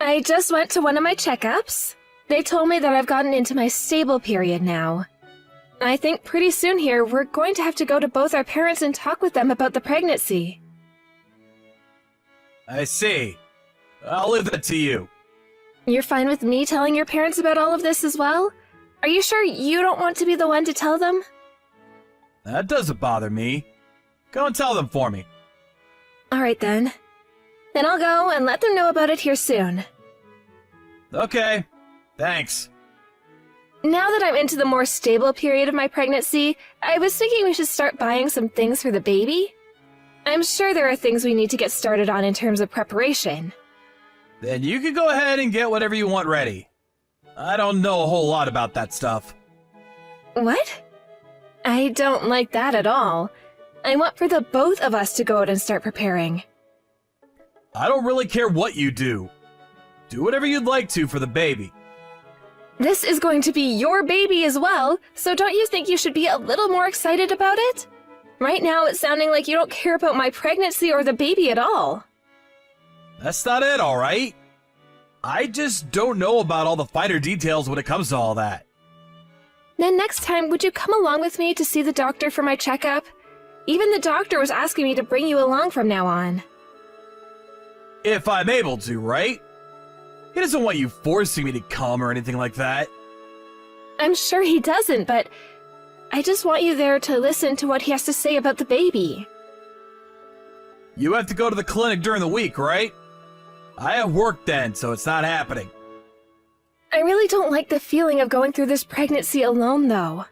I just went to one of my checkups. They told me that I've gotten into my stable period now. I think pretty soon here we're going to have to go to both our parents and talk with them about the pregnancy. I see. I'll leave that to you. You're fine with me telling your parents about all of this as well? Are you sure you don't want to be the one to tell them? That doesn't bother me. Go and tell them for me. Alright then. Then I'll go and let them know about it here soon. Okay, thanks. Now that I'm into the more stable period of my pregnancy, I was thinking we should start buying some things for the baby. I'm sure there are things we need to get started on in terms of preparation. Then you can go ahead and get whatever you want ready. I don't know a whole lot about that stuff. What? I don't like that at all. I want for the both of us to go out and start preparing. I don't really care what you do. Do whatever you'd like to for the baby. This is going to be your baby as well, so don't you think you should be a little more excited about it? Right now it's sounding like you don't care about my pregnancy or the baby at all. That's not it, alright? I just don't know about all the finer details when it comes to all that. Then next time, would you come along with me to see the doctor for my checkup? Even the doctor was asking me to bring you along from now on. If I'm able to, right? He doesn't want you forcing me to come or anything like that. I'm sure he doesn't, but I just want you there to listen to what he has to say about the baby. You have to go to the clinic during the week, right? I have work then, so it's not happening. I really don't like the feeling of going through this pregnancy alone, though.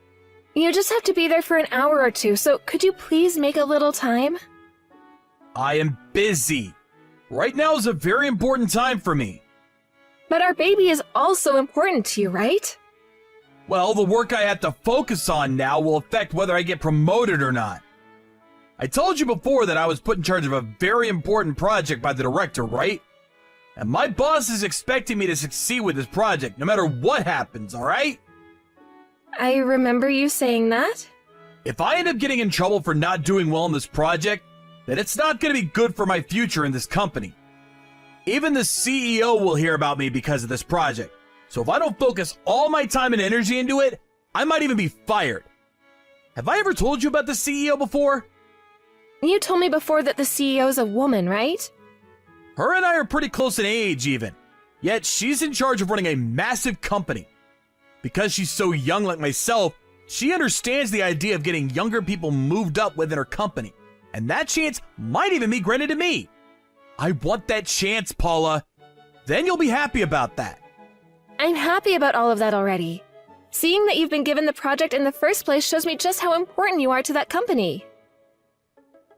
You just have to be there for an hour or two, so could you please make a little time? I am busy. Right now is a very important time for me. But our baby is also important to you, right? Well, the work I have to focus on now will affect whether I get promoted or not. I told you before that I was put in charge of a very important project by the director, right? And my boss is expecting me to succeed with this project, no matter what happens, alright? I remember you saying that. If I end up getting in trouble for not doing well in this project, then it's not going to be good for my future in this company. Even the CEO will hear about me because of this project. So if I don't focus all my time and energy into it, I might even be fired. Have I ever told you about the CEO before? You told me before that the CEO is a woman, right? Her and I are pretty close in age even. Yet she's in charge of running a massive company. Because she's so young like myself, she understands the idea of getting younger people moved up within her company. And that chance might even be granted to me. I want that chance, Paula. Then you'll be happy about that. I'm happy about all of that already. Seeing that you've been given the project in the first place shows me just how important you are to that company.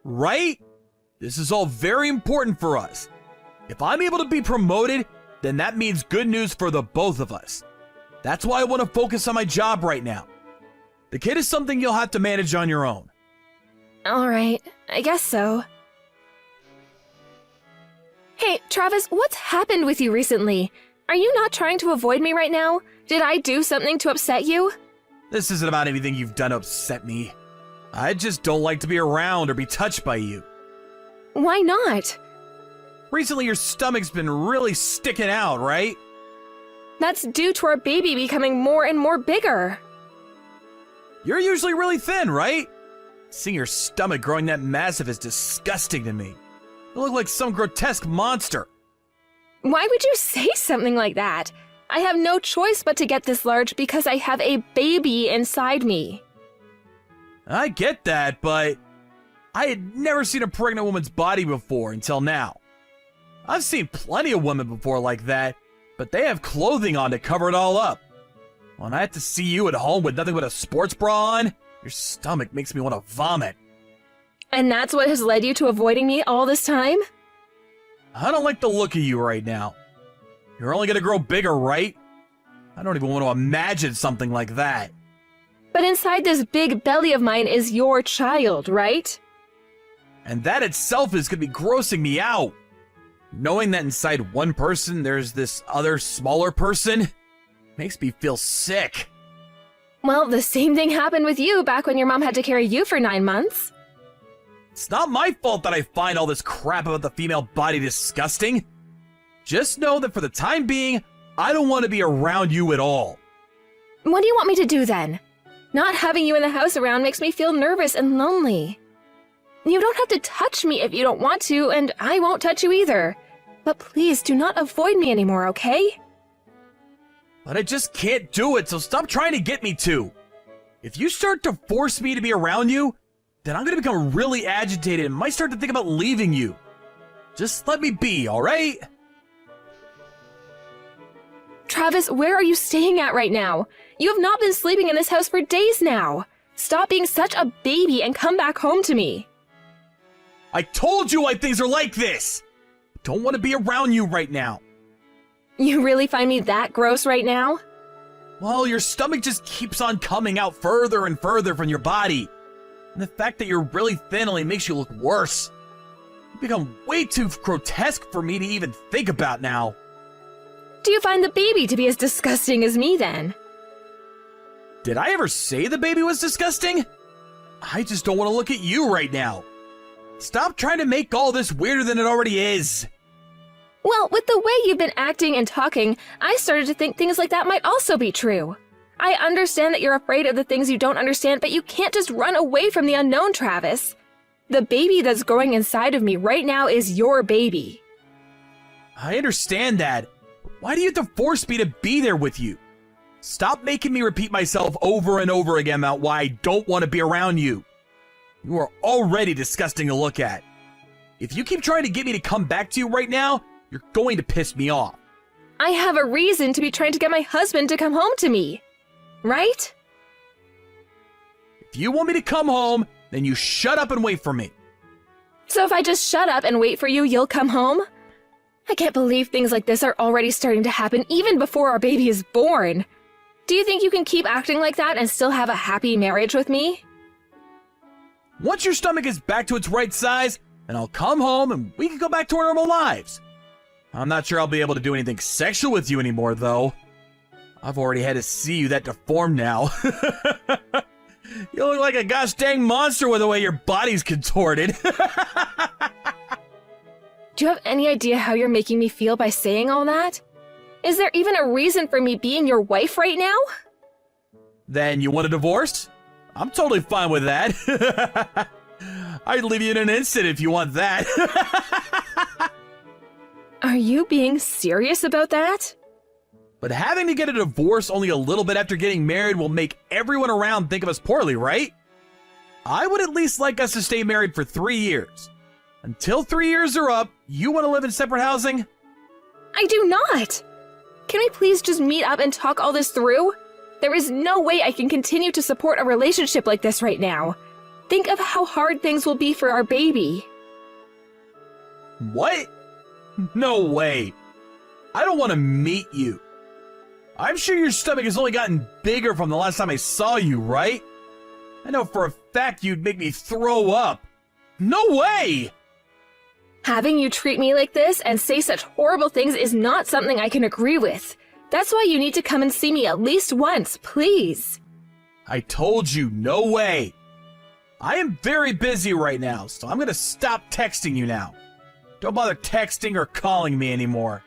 Right? This is all very important for us. If I'm able to be promoted, then that means good news for the both of us. That's why I want to focus on my job right now. The kid is something you'll have to manage on your own. Alright, I guess so. Hey, Travis, what's happened with you recently? Are you not trying to avoid me right now? Did I do something to upset you? This isn't about anything you've done to upset me. I just don't like to be around or be touched by you. Why not? Recently your stomach's been really sticking out, right? That's due to our baby becoming more and more bigger. You're usually really thin, right? Seeing your stomach growing that massive is disgusting to me. You look like some grotesque monster. Why would you say something like that? I have no choice but to get this large because I have a baby inside me. I get that, but I had never seen a pregnant woman's body before until now. I've seen plenty of women before like that, but they have clothing on to cover it all up. When I have to see you at home with nothing but a sports bra on, your stomach makes me want to vomit. And that's what has led you to avoiding me all this time? I don't like the look of you right now. You're only gonna grow bigger, right? I don't even want to imagine something like that. But inside this big belly of mine is your child, right? And that itself is gonna be grossing me out. Knowing that inside one person there's this other smaller person makes me feel sick. Well, the same thing happened with you back when your mom had to carry you for 9 months. It's not my fault that I find all this crap about the female body disgusting. Just know that for the time being, I don't want to be around you at all. What do you want me to do then? Not having you in the house around makes me feel nervous and lonely. You don't have to touch me if you don't want to, and I won't touch you either. But please do not avoid me anymore, okay? But I just can't do it, so stop trying to get me to. If you start to force me to be around you, then I'm going to become really agitated and might start to think about leaving you. Just let me be, alright? Travis, where are you staying at right now? You have not been sleeping in this house for days now. Stop being such a baby and come back home to me. I told you why things are like this! Don't want to be around you right now. You really find me that gross right now? Well, your stomach just keeps on coming out further and further from your body. And the fact that you're really thin only makes you look worse. You become way too grotesque for me to even think about now. Do you find the baby to be as disgusting as me then? Did I ever say the baby was disgusting? I just don't want to look at you right now. Stop trying to make all this weirder than it already is. Well, with the way you've been acting and talking, I started to think things like that might also be true. I understand that you're afraid of the things you don't understand, but you can't just run away from the unknown, Travis. The baby that's growing inside of me right now is your baby. I understand that. Why do you have to force me to be there with you? Stop making me repeat myself over and over again about why I don't want to be around you. You are already disgusting to look at. If you keep trying to get me to come back to you right now, you're going to piss me off. I have a reason to be trying to get my husband to come home to me. Right? If you want me to come home, then you shut up and wait for me. So if I just shut up and wait for you, you'll come home? I can't believe things like this are already starting to happen even before our baby is born. Do you think you can keep acting like that and still have a happy marriage with me? Once your stomach is back to its right size, then I'll come home and we can go back to our normal lives. I'm not sure I'll be able to do anything sexual with you anymore, though. I've already had to see you that deformed now. You look like a gosh dang monster with the way your body's contorted. Do you have any idea how you're making me feel by saying all that? Is there even a reason for me being your wife right now? Then you want a divorce? I'm totally fine with that. I'd leave you in an instant if you want that. Are you being serious about that? But having to get a divorce only a little bit after getting married will make everyone around think of us poorly, right? I would at least like us to stay married for 3 years. Until 3 years are up, you want to live in separate housing? I do not! Can we please just meet up and talk all this through? There is no way I can continue to support a relationship like this right now. Think of how hard things will be for our baby. What? No way. I don't want to meet you. I'm sure your stomach has only gotten bigger from the last time I saw you, right? I know for a fact you'd make me throw up. No way! Having you treat me like this and say such horrible things is not something I can agree with. That's why you need to come and see me at least once, please. I told you, no way. I am very busy right now, so I'm gonna stop texting you now. Don't bother texting or calling me anymore.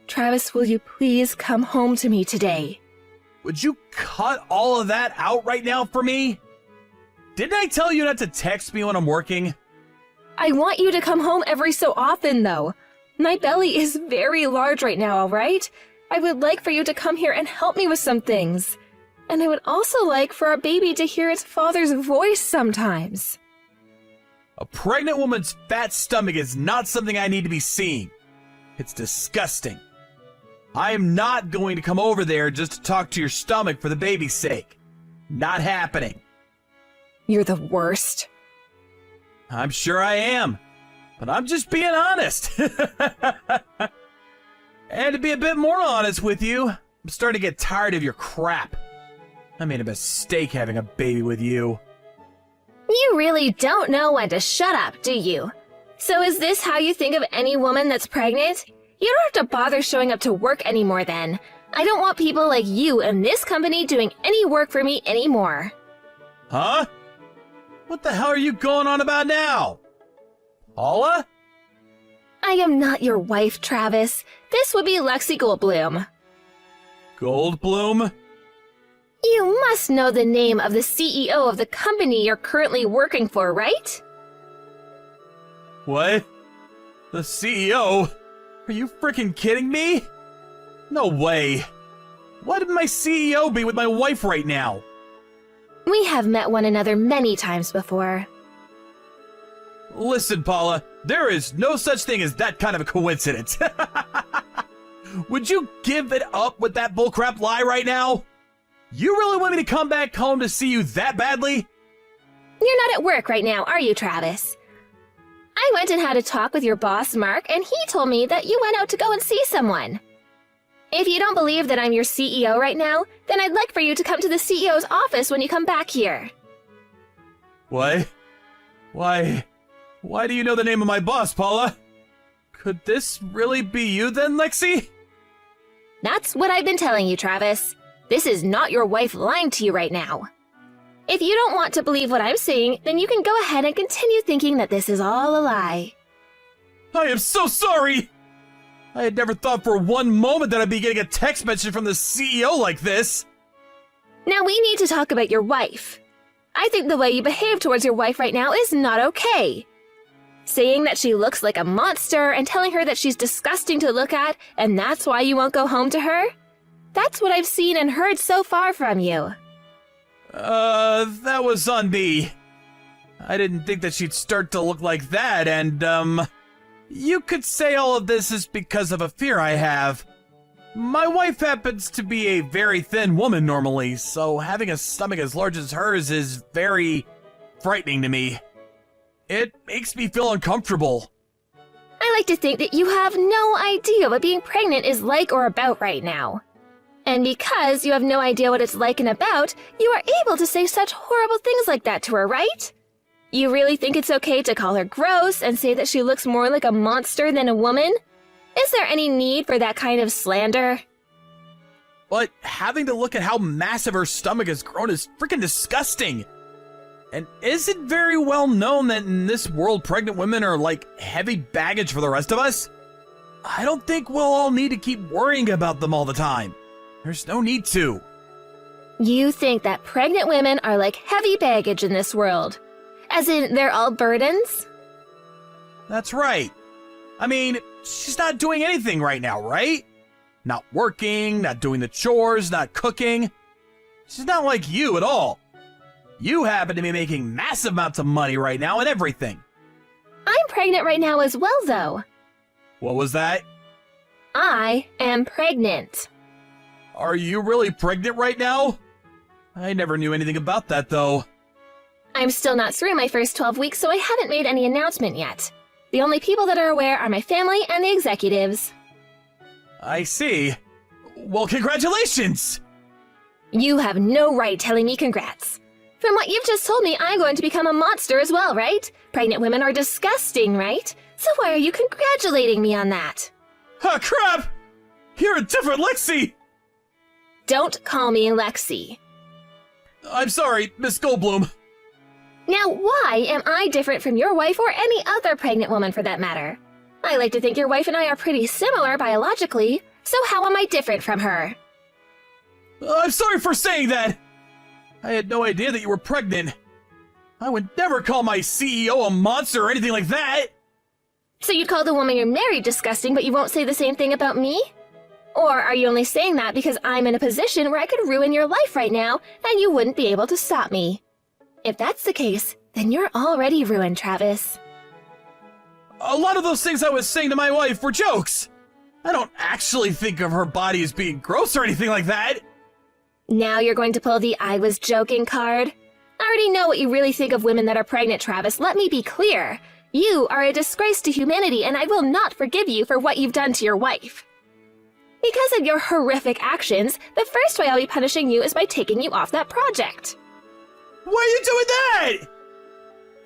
Travis, will you please come home to me today? Would you cut all of that out right now for me? Didn't I tell you not to text me when I'm working? I want you to come home every so often, though. My belly is very large right now, all right? I would like for you to come here and help me with some things. And I would also like for our baby to hear its father's voice sometimes. A pregnant woman's fat stomach is not something I need to be seeing. It's disgusting. I am not going to come over there just to talk to your stomach for the baby's sake. Not happening. You're the worst. I'm sure I am. But I'm just being honest. And to be a bit more honest with you, I'm starting to get tired of your crap. I made a mistake having a baby with you. You really don't know when to shut up, do you? So is this how you think of any woman that's pregnant? You don't have to bother showing up to work anymore then. I don't want people like you in this company doing any work for me anymore. Huh? What the hell are you going on about now? Paula? I am not your wife, Travis. This would be Lexi Goldblum. Goldblum? You must know the name of the CEO of the company you're currently working for, right? What? The CEO? Are you freaking kidding me? No way. Why did my CEO be with my wife right now? We have met one another many times before. Listen, Paula, there is no such thing as that kind of a coincidence. Would you give it up with that bullcrap lie right now? You really want me to come back home to see you that badly? You're not at work right now, are you, Travis? I went and had a talk with your boss, Mark, and he told me that you went out to go and see someone. If you don't believe that I'm your CEO right now, then I'd like for you to come to the CEO's office when you come back here. What? Why do you know the name of my boss, Paula? Could this really be you then, Lexi? That's what I've been telling you, Travis. This is not your wife lying to you right now. If you don't want to believe what I'm saying, then you can go ahead and continue thinking that this is all a lie. I am so sorry! I had never thought for one moment that I'd be getting a text message from the CEO like this. Now we need to talk about your wife. I think the way you behave towards your wife right now is not okay. Saying that she looks like a monster and telling her that she's disgusting to look at and that's why you won't go home to her? That's what I've seen and heard so far from you. That was on me. I didn't think that she'd start to look like that, and, you could say all of this is because of a fear I have. My wife happens to be a very thin woman normally, so having a stomach as large as hers is very frightening to me. It makes me feel uncomfortable. I like to think that you have no idea what being pregnant is like or about right now. And because you have no idea what it's like and about, you are able to say such horrible things like that to her, right? You really think it's okay to call her gross and say that she looks more like a monster than a woman? Is there any need for that kind of slander? But having to look at how massive her stomach has grown is freaking disgusting. And is it very well known that in this world pregnant women are like heavy baggage for the rest of us? I don't think we'll all need to keep worrying about them all the time. There's no need to. You think that pregnant women are like heavy baggage in this world? As in, they're all burdens? That's right. I mean, she's not doing anything right now, right? Not working, not doing the chores, not cooking. She's not like you at all. You happen to be making massive amounts of money right now and everything. I'm pregnant right now as well, though. What was that? I am pregnant. Are you really pregnant right now? I never knew anything about that, though. I'm still not through my first 12 weeks, so I haven't made any announcement yet. The only people that are aware are my family and the executives. I see. Well, congratulations! You have no right telling me congrats. From what you've just told me, I'm going to become a monster as well, right? Pregnant women are disgusting, right? So why are you congratulating me on that? Ah, crap! You're a different Lexi! Don't call me Lexi. I'm sorry, Miss Goldblum. Now, why am I different from your wife or any other pregnant woman for that matter? I like to think your wife and I are pretty similar biologically, so how am I different from her? I'm sorry for saying that! I had no idea that you were pregnant. I would never call my CEO a monster or anything like that! So you'd call the woman you're married disgusting, but you won't say the same thing about me? Or are you only saying that because I'm in a position where I could ruin your life right now, and you wouldn't be able to stop me? If that's the case, then you're already ruined, Travis. A lot of those things I was saying to my wife were jokes. I don't actually think of her body as being gross or anything like that. Now you're going to pull the I was joking card? I already know what you really think of women that are pregnant, Travis. Let me be clear. You are a disgrace to humanity, and I will not forgive you for what you've done to your wife. Because of your horrific actions, the first way I'll be punishing you is by taking you off that project. Why are you doing that?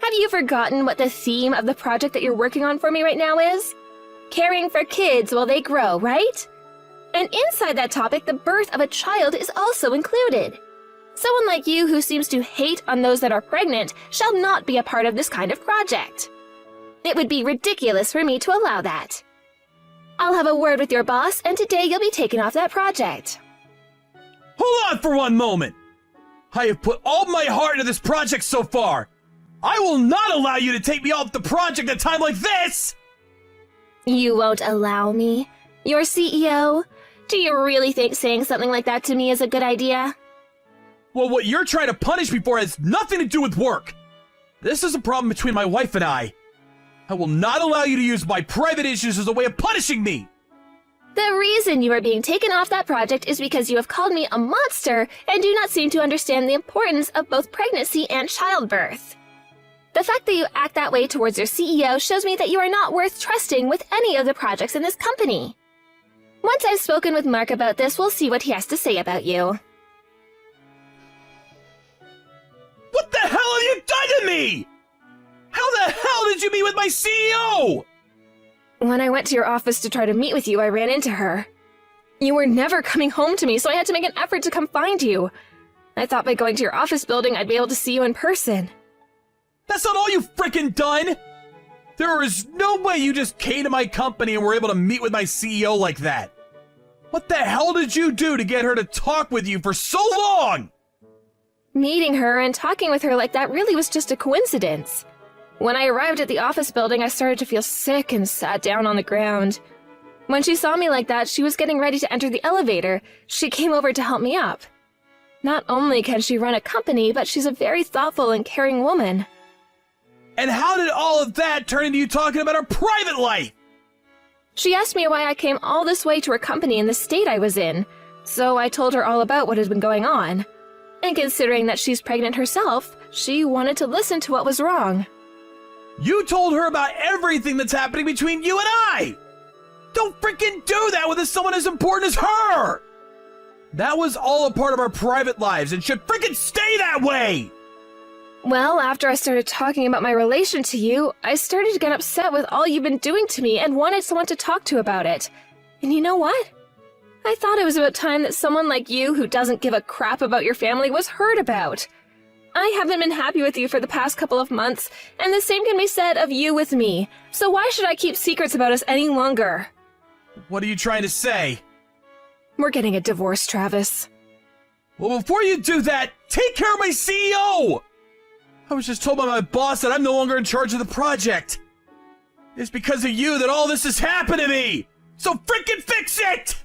Have you forgotten what the theme of the project that you're working on for me right now is? Caring for kids while they grow, right? And inside that topic, the birth of a child is also included. Someone like you who seems to hate on those that are pregnant shall not be a part of this kind of project. It would be ridiculous for me to allow that. I'll have a word with your boss, and today you'll be taken off that project. Hold on for one moment! I have put all my heart into this project so far! I will not allow you to take me off the project at a time like this! You won't allow me? You're CEO? Do you really think saying something like that to me is a good idea? Well, what you're trying to punish me for has nothing to do with work. This is a problem between my wife and I. I will not allow you to use my private issues as a way of punishing me. The reason you are being taken off that project is because you have called me a monster and do not seem to understand the importance of both pregnancy and childbirth. The fact that you act that way towards your CEO shows me that you are not worth trusting with any of the projects in this company. Once I've spoken with Mark about this, we'll see what he has to say about you. What the hell have you done to me? How the hell did you meet with my CEO? When I went to your office to try to meet with you, I ran into her. You were never coming home to me, so I had to make an effort to come find you. I thought by going to your office building, I'd be able to see you in person. That's not all you've frickin' done! There is no way you just came to my company and were able to meet with my CEO like that. What the hell did you do to get her to talk with you for so long? Meeting her and talking with her like that really was just a coincidence. When I arrived at the office building, I started to feel sick and sat down on the ground. When she saw me like that, she was getting ready to enter the elevator. She came over to help me up. Not only can she run a company, but she's a very thoughtful and caring woman. And how did all of that turn into you talking about her private life? She asked me why I came all this way to her company in the state I was in, so I told her all about what had been going on. And considering that she's pregnant herself, she wanted to listen to what was wrong. You told her about everything that's happening between you and I! Don't freaking do that with someone as important as her! That was all a part of our private lives and should freaking stay that way! Well, after I started talking about my relation to you, I started to get upset with all you've been doing to me and wanted someone to talk to about it. And you know what? I thought it was about time that someone like you who doesn't give a crap about your family was heard about. I haven't been happy with you for the past couple of months, and the same can be said of you with me. So why should I keep secrets about us any longer? What are you trying to say? We're getting a divorce, Travis. Well, before you do that, take care of my CEO! I was just told by my boss that I'm no longer in charge of the project. It's because of you that all this has happened to me! So freaking fix it!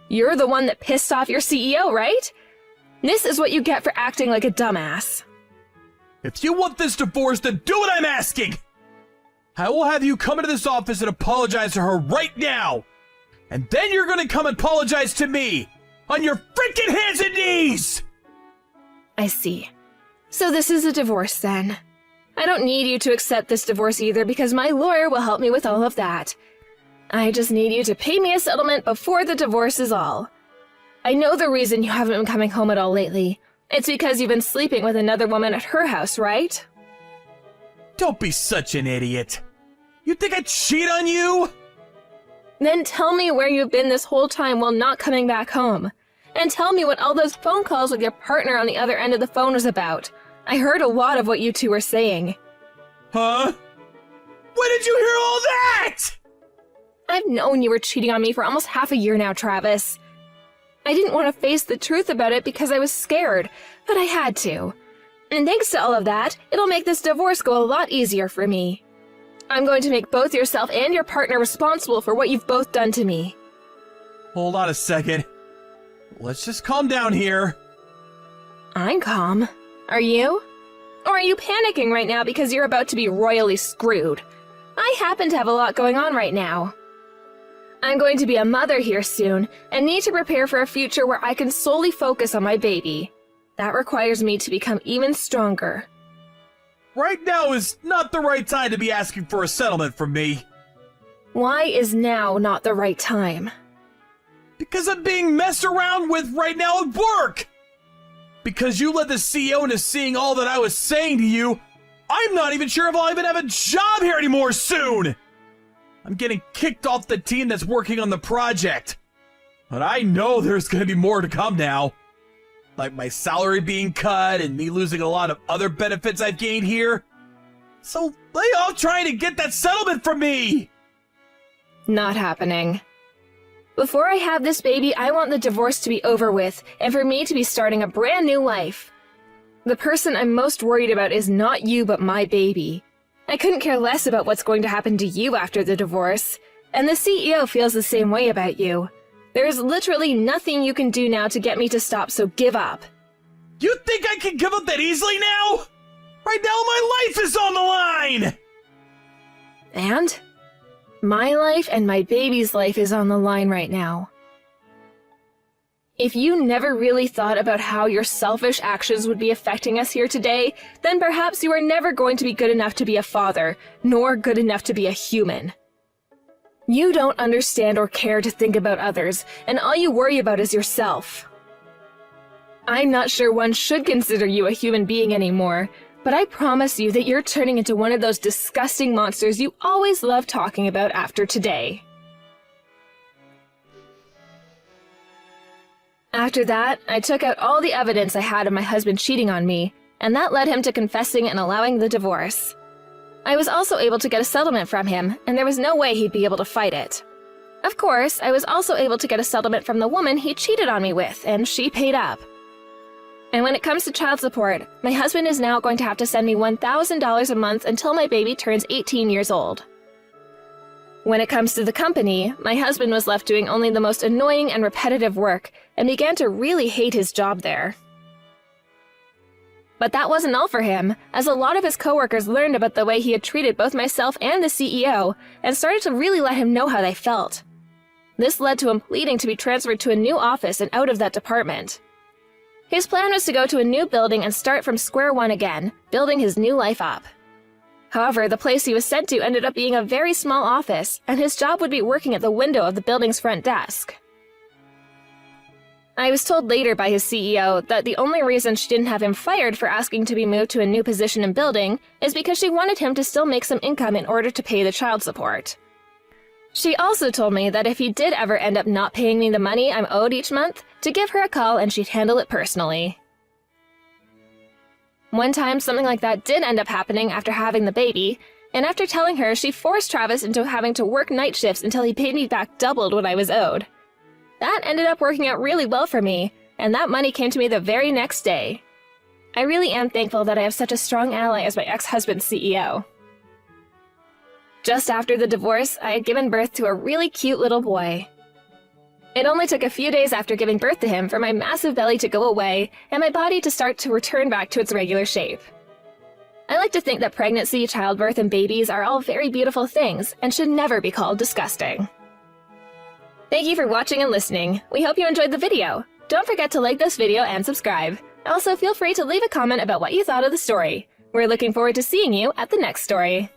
You're the one that pissed off your CEO, right? This is what you get for acting like a dumbass. If you want this divorce, then do what I'm asking! I will have you come into this office and apologize to her right now! And then you're gonna come and apologize to me! On your freaking hands and knees! I see. So this is a divorce then. I don't need you to accept this divorce either because my lawyer will help me with all of that. I just need you to pay me a settlement before the divorce is all. I know the reason you haven't been coming home at all lately. It's because you've been sleeping with another woman at her house, right? Don't be such an idiot. You think I'd cheat on you? Then tell me where you've been this whole time while not coming back home. And tell me what all those phone calls with your partner on the other end of the phone was about. I heard a lot of what you two were saying. Huh? When did you hear all that? I've known you were cheating on me for almost half a year now, Travis. I didn't want to face the truth about it because I was scared, but I had to. And thanks to all of that, it'll make this divorce go a lot easier for me. I'm going to make both yourself and your partner responsible for what you've both done to me. Hold on a second. Let's just calm down here. I'm calm. Are you? Or are you panicking right now because you're about to be royally screwed? I happen to have a lot going on right now. I'm going to be a mother here soon and need to prepare for a future where I can solely focus on my baby. That requires me to become even stronger. Right now is not the right time to be asking for a settlement from me. Why is now not the right time? Because I'm being messed around with right now at work! Because you led the CEO into seeing all that I was saying to you, I'm not even sure if I'll even have a job here anymore soon! I'm getting kicked off the team that's working on the project. But I know there's gonna be more to come now. Like my salary being cut and me losing a lot of other benefits I've gained here. So lay off trying to get that settlement from me! Not happening. Before I have this baby, I want the divorce to be over with, and for me to be starting a brand new life. The person I'm most worried about is not you, but my baby. I couldn't care less about what's going to happen to you after the divorce, and the CEO feels the same way about you. There is literally nothing you can do now to get me to stop, so give up. You think I can give up that easily now? Right now my life is on the line! And? My life and my baby's life is on the line right now. If you never really thought about how your selfish actions would be affecting us here today, then perhaps you are never going to be good enough to be a father, nor good enough to be a human. You don't understand or care to think about others, and all you worry about is yourself. I'm not sure one should consider you a human being anymore, but I promise you that you're turning into one of those disgusting monsters you always loved talking about after today. After that, I took out all the evidence I had of my husband cheating on me, and that led him to confessing and allowing the divorce. I was also able to get a settlement from him, and there was no way he'd be able to fight it. Of course, I was also able to get a settlement from the woman he cheated on me with, and she paid up. And when it comes to child support, my husband is now going to have to send me $1,000 a month until my baby turns 18 years old. When it comes to the company, my husband was left doing only the most annoying and repetitive work and began to really hate his job there. But that wasn't all for him, as a lot of his coworkers learned about the way he had treated both myself and the CEO and started to really let him know how they felt. This led to him pleading to be transferred to a new office and out of that department. His plan was to go to a new building and start from square one again, building his new life up. However, the place he was sent to ended up being a very small office, and his job would be working at the window of the building's front desk. I was told later by his CEO that the only reason she didn't have him fired for asking to be moved to a new position in building is because she wanted him to still make some income in order to pay the child support. She also told me that if he did ever end up not paying me the money I'm owed each month, to give her a call and she'd handle it personally. One time, something like that did end up happening after having the baby, and after telling her, she forced Travis into having to work night shifts until he paid me back doubled what I was owed. That ended up working out really well for me, and that money came to me the very next day. I really am thankful that I have such a strong ally as my ex-husband's CEO. Just after the divorce, I had given birth to a really cute little boy. It only took a few days after giving birth to him for my massive belly to go away and my body to start to return back to its regular shape. I like to think that pregnancy, childbirth, and babies are all very beautiful things and should never be called disgusting. Thank you for watching and listening. We hope you enjoyed the video. Don't forget to like this video and subscribe. Also, feel free to leave a comment about what you thought of the story. We're looking forward to seeing you at the next story.